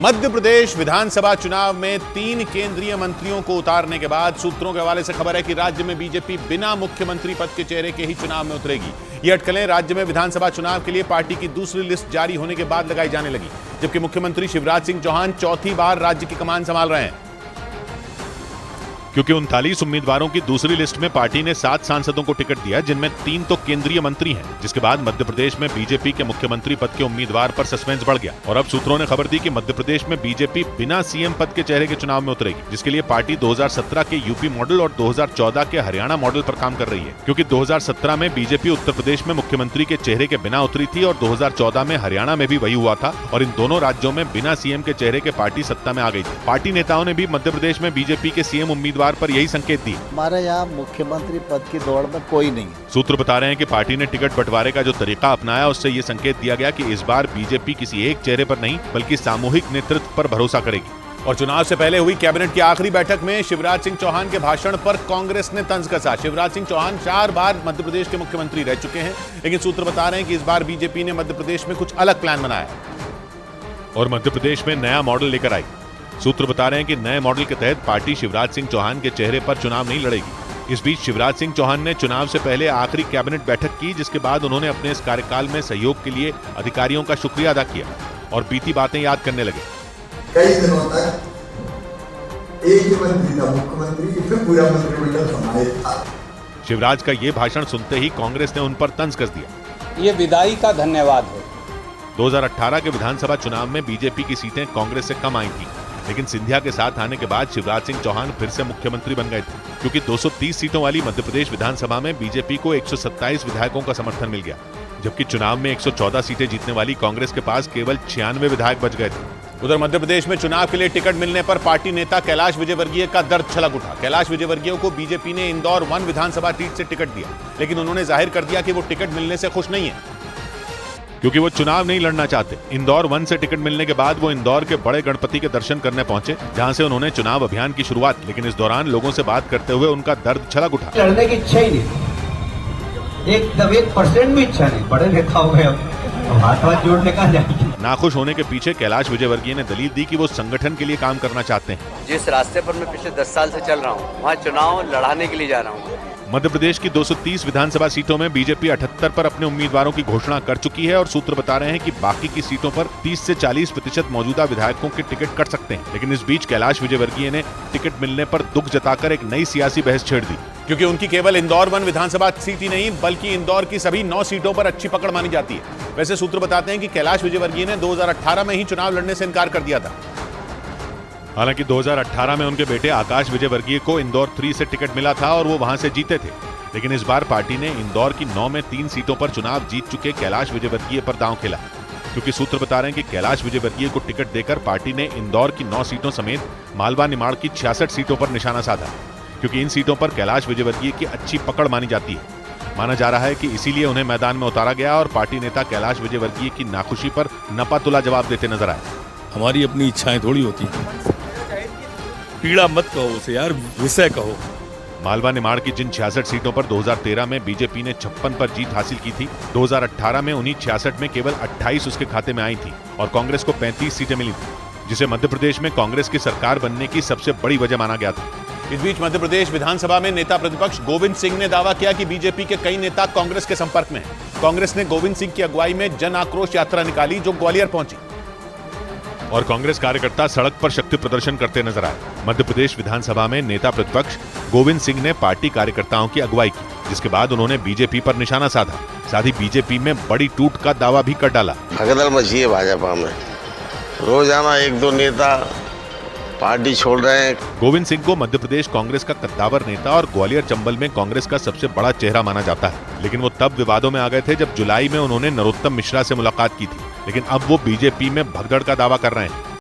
मध्य प्रदेश विधानसभा चुनाव में 3 केंद्रीय मंत्रियों को उतारने के बाद सूत्रों के हवाले से खबर है कि राज्य में बीजेपी बिना मुख्यमंत्री पद के चेहरे के ही चुनाव में उतरेगी। ये अटकलें राज्य में विधानसभा चुनाव के लिए पार्टी की दूसरी लिस्ट जारी होने के बाद लगाई जाने लगी, जबकि मुख्यमंत्री शिवराज सिंह चौहान चौथी बार राज्य की कमान संभाल रहे हैं। क्योंकि 39 उम्मीदवारों की दूसरी लिस्ट में पार्टी ने 7 सांसदों को टिकट दिया, जिनमें 3 तो केंद्रीय मंत्री हैं, जिसके बाद मध्य प्रदेश में बीजेपी के मुख्यमंत्री पद के उम्मीदवार पर सस्पेंस बढ़ गया और अब सूत्रों ने खबर दी कि मध्य प्रदेश में बीजेपी बिना सीएम पद के चेहरे के चुनाव में उतरेगी, जिसके लिए पार्टी 2017 के यूपी मॉडल और 2014 के हरियाणा मॉडल पर काम कर रही है। क्योंकि 2017 में बीजेपी उत्तर प्रदेश में मुख्यमंत्री के चेहरे के बिना उतरी थी और 2014 में हरियाणा में भी वही हुआ था और इन दोनों राज्यों में बिना सीएम के चेहरे के पार्टी सत्ता में आ गई थी। पार्टी नेताओं ने भी मध्य प्रदेश में बीजेपी के सीएम उम्मीदवार पर यही संकेत दी। हमारे यहाँ मुख्यमंत्री पद की दौड़ में कोई नहीं है। सूत्र बता रहे हैं कि पार्टी ने टिकट बंटवारे का जो तरीका अपनाया उससे ये संकेत दिया गया कि इस बार बीजेपी किसी एक चेहरे पर नहीं बल्कि सामूहिक नेतृत्व पर भरोसा करेगी। और चुनाव से पहले हुई कैबिनेट की आखिरी बैठक में शिवराज सिंह चौहान के भाषण पर कांग्रेस ने तंज कसा। शिवराज सिंह चौहान 4 बार मध्य प्रदेश के मुख्यमंत्री रह चुके हैं, लेकिन सूत्र बता रहे हैं कि इस बार बीजेपी ने मध्य प्रदेश में कुछ अलग प्लान बनाया और मध्य प्रदेश में नया मॉडल लेकर आई। सूत्र बता रहे हैं कि नए मॉडल के तहत पार्टी शिवराज सिंह चौहान के चेहरे पर चुनाव नहीं लड़ेगी। इस बीच शिवराज सिंह चौहान ने चुनाव से पहले आखिरी कैबिनेट बैठक की, जिसके बाद उन्होंने अपने इस कार्यकाल में सहयोग के लिए अधिकारियों का शुक्रिया अदा किया और बीती बातें याद करने लगे। कई दिनों तक एक ही मंत्री था, मुख्यमंत्री, फिर पूरा मंत्रिमंडल समाहित था। शिवराज का ये भाषण सुनते ही कांग्रेस ने उन पर तंज कस दिया। ये विदाई का धन्यवाद है। 2018 के विधानसभा चुनाव में बीजेपी की सीटें कांग्रेस से कम आई थी, लेकिन सिंधिया के साथ आने के बाद शिवराज सिंह चौहान फिर से मुख्यमंत्री बन गए थे, क्योंकि 230 सीटों वाली मध्य प्रदेश विधानसभा में बीजेपी को 127 विधायकों का समर्थन मिल गया, जबकि चुनाव में 114 सीटें जीतने वाली कांग्रेस के पास केवल 96 विधायक बच गए थे। उधर मध्य प्रदेश में चुनाव के लिए टिकट मिलने पर पार्टी नेता कैलाश विजयवर्गीय का दर्द छलक उठा। कैलाश विजयवर्गीय को बीजेपी ने इंदौर 1 विधानसभा सीट से टिकट दिया, लेकिन उन्होंने जाहिर कर दिया कि वो टिकट मिलने से खुश नहीं है, क्योंकि वो चुनाव नहीं लड़ना चाहते। इंदौर 1 से टिकट मिलने के बाद वो इंदौर के बड़े गणपति के दर्शन करने पहुंचे, जहां से उन्होंने चुनाव अभियान की शुरुआत। लेकिन इस दौरान लोगों से बात करते हुए उनका दर्द छलक उठा। लड़ने की इच्छा ही नहीं, एकदम 1% भी इच्छा नहीं। बड़े नेता हो गए, अब हाथ जोड़ने का जाएंगे। नाखुश होने के पीछे कैलाश विजयवर्गीय ने दलील दी कि वो संगठन के लिए काम करना चाहते हैं। जिस रास्ते पर मैं पिछले 10 साल से चल रहा हूँ, वहाँ चुनाव लड़ाने के लिए जा रहा हूँ। मध्य प्रदेश की 230 विधानसभा सीटों में बीजेपी 78 पर अपने उम्मीदवारों की घोषणा कर चुकी है और सूत्र बता रहे हैं कि बाकी की सीटों पर 30 से 40% मौजूदा विधायकों के टिकट कट सकते हैं। लेकिन इस बीच कैलाश विजयवर्गीय ने टिकट मिलने पर दुख जताकर एक नई सियासी बहस छेड़ दी, क्योंकि उनकी केवल इंदौर 1 विधानसभा सीट ही नहीं बल्कि इंदौर की सभी 9 सीटों पर अच्छी पकड़ मानी जाती है। वैसे सूत्र बताते हैं कि कैलाश विजयवर्गीय ने 2018 में ही चुनाव लड़ने से इनकार कर दिया था। हालांकि 2018 में उनके बेटे आकाश विजयवर्गीय को इंदौर 3 से टिकट मिला था और वो वहां से जीते थे, लेकिन इस बार पार्टी ने इंदौर की 9 में 3 सीटों पर चुनाव जीत चुके कैलाश विजयवर्गीय पर दांव खेला, क्योंकि सूत्र बता रहे हैं कि कैलाश विजयवर्गीय को टिकट देकर पार्टी ने इंदौर की 9 सीटों समेत मालवा निमाड़ की 66 सीटों पर निशाना साधा, क्योंकि इन सीटों पर कैलाश विजयवर्गीय की अच्छी पकड़ मानी जाती है। माना जा रहा है कि इसीलिए उन्हें मैदान में उतारा गया और पार्टी नेता कैलाश विजयवर्गीय की नाखुशी पर नपा-तुला जवाब देते नजर आए। हमारी अपनी इच्छाएं थोड़ी होती हैं, पीड़ा मत कहो उसे यार, विषय कहो। मालवा निमाड़ की जिन 66 सीटों पर 2013 में बीजेपी ने 56 पर जीत हासिल की थी, 2018 में उन्हीं 66 में केवल 28 उसके खाते में आई थी और कांग्रेस को 35 सीटें मिली थी, जिसे मध्य प्रदेश में कांग्रेस की सरकार बनने की सबसे बड़ी वजह माना गया था। इस बीच मध्य प्रदेश विधानसभा में नेता प्रतिपक्ष गोविंद सिंह ने दावा किया कि बीजेपी के कई नेता कांग्रेस के संपर्क में हैं। कांग्रेस ने गोविंद सिंह की अगुवाई में जन आक्रोश यात्रा निकाली, जो ग्वालियर पहुंची और कांग्रेस कार्यकर्ता सड़क पर शक्ति प्रदर्शन करते नजर आए। मध्य प्रदेश विधानसभा में नेता प्रतिपक्ष गोविंद सिंह ने पार्टी कार्यकर्ताओं की अगुवाई की, जिसके बाद उन्होंने बीजेपी पर निशाना साधा, साथ ही बीजेपी में बड़ी टूट का दावा भी कर डाला। भगदड़ मची है भाजपा में, रोजाना 1-2 नेता पार्टी छोड़ रहे हैं। गोविंद सिंह को मध्य प्रदेश कांग्रेस का कद्दावर नेता और ग्वालियर चंबल में कांग्रेस का सबसे बड़ा चेहरा माना जाता है, लेकिन वो तब विवादों में आ गए थे जब जुलाई में उन्होंने नरोत्तम मिश्रा से मुलाकात की थी, लेकिन अब वो बीजेपी में भगदड़ का दावा कर रहे हैं।